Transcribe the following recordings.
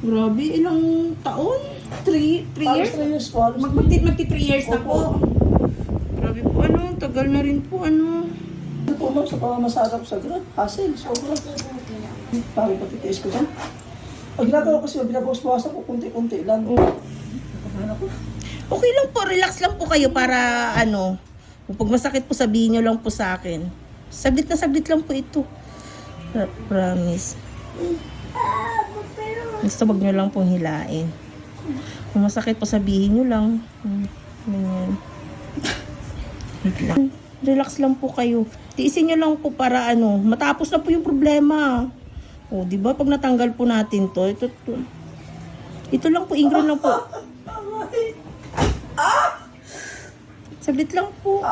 Grabe, ilang taon? 3 years? 3 years po. Magti 3 years na po. Grabe po, tagal na rin po, Ano po ma'am, sa pamamasarap sa grad, hassle, sobra. Parang patitiis ko dyan. Ang ginagawa ko kasi, binabawas-bawasan ko, kunti-kunti lang. Okay lang po, relax lang po kayo para pag masakit po sabihin nyo lang po sa akin. Saglit na saglit lang po ito. Promise. Basta wag nyo lang pong hilain. Kung masakit po sabihin nyo lang. Ganyan. Wait lang. Relax lang po kayo. Tiisin nyo lang po para matapos na po yung problema. O, di ba pag natanggal po natin to, ito lang po, ingron lang po. Saglit lang po.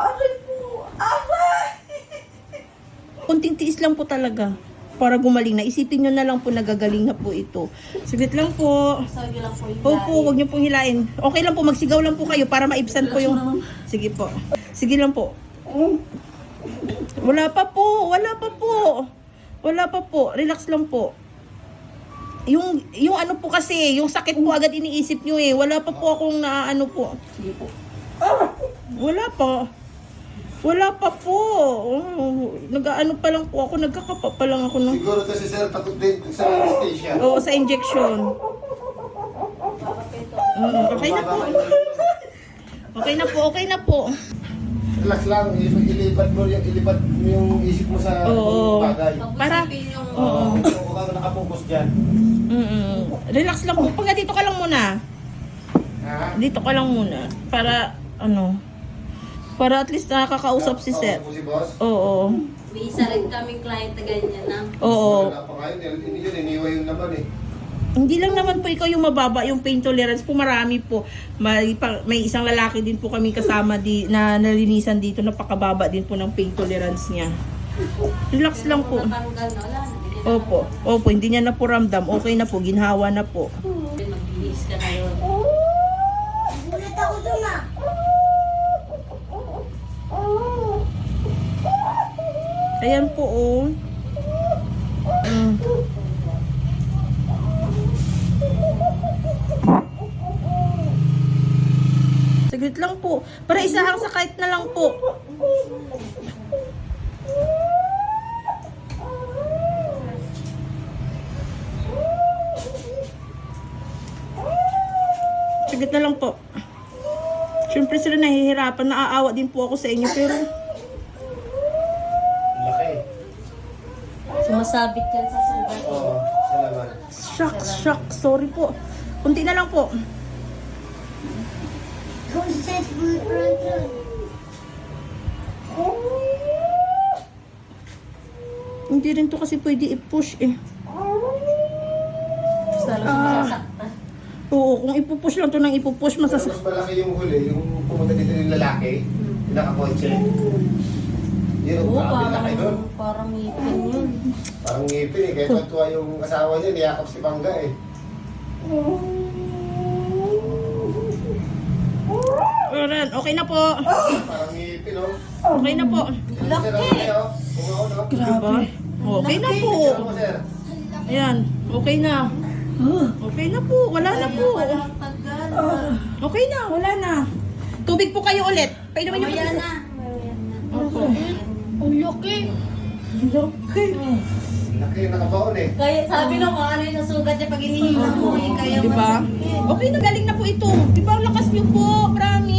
Kunting tiis lang po talaga. Para gumaling na. Isipin nyo na lang po nagagaling na po ito. Saglit lang po. Sabi lang po yung Opo, huwag nyo pong hilain. Okay lang po, magsigaw lang po kayo para maibsan po yung... Sige po. Sige lang po. Wala pa po. Wala pa po. Wala pa po. Relax lang po. Yung po kasi, yung sakit po agad iniisip nyo eh. Wala pa po akong po. Sige po. Wala pa. Wala pa po. Nag-ano pa lang po ako, nagkakapa pa lang ako ng... Siguro kasi sir, takot din sa anesthesia. Oo, sa injection. Okay na po. Okay na po, okay na po. Relax lang, ilipat mo yung isip mo sa Oo. bagay. Para... Oo. Kung ka nakapokus dyan. Relax lang po. Pag dito ka lang muna. Ha? Dito ka lang muna. Para, para at least nakakausap si Sir. Oo, si boss. Oo. May isa rin kaming client na ganyan na. Oo. Wala pa kayo, hindi yun, iniwa yung laman eh. Hindi lang naman po ikaw yung mababa, yung pain tolerance po marami po. May isang lalaki din po kami kasama na nalinisan dito, napakababa din po ng pain tolerance niya. Relax lang po. Natanggal na, wala na. Opo, hindi niya na po ramdam. Okay na po, ginhawa na po. Magbihis ka na yun. Ayan po, oh. Saglit lang po. Para isahang sa kahit na lang po. Saglit na lang po. Siyempre sila nahihirapan. Naaawa din po ako sa inyo. Pero Laki. Sumasabit yan sa sugat. Oo, sa laman. shock. Sorry po. Kunti na lang po. Hindi rin to kasi pwede i-push eh. Basta lang sumasakta. Oo, kung ipupush lang to nang ipupush, Pero mas malaki yung huli, yung pumunta dito yung lalaki, yung nakakotse. Yun, ang grabe laki doon. Parang ngipin yun. Parang ngipin eh, kaya natuwa yung asawa niya, niyakap si Pangga eh. Ayan, okay na po. Parang ngipin oh. Okay na po. Laki! Diba? Okay na po. Ayan, okay na. Okay na po, wala na po. Okay na, wala na. Tubig po kayo ulit. Painumin niyo po. Mamaya na. Opo. Ang laki. Laki yung nakabaon eh. Kaya sabi nung ano yung nasugat niya pag inihila mo eh. Kaya Diba? Okay na, galing na po ito. Diba, ang lakas niyo po.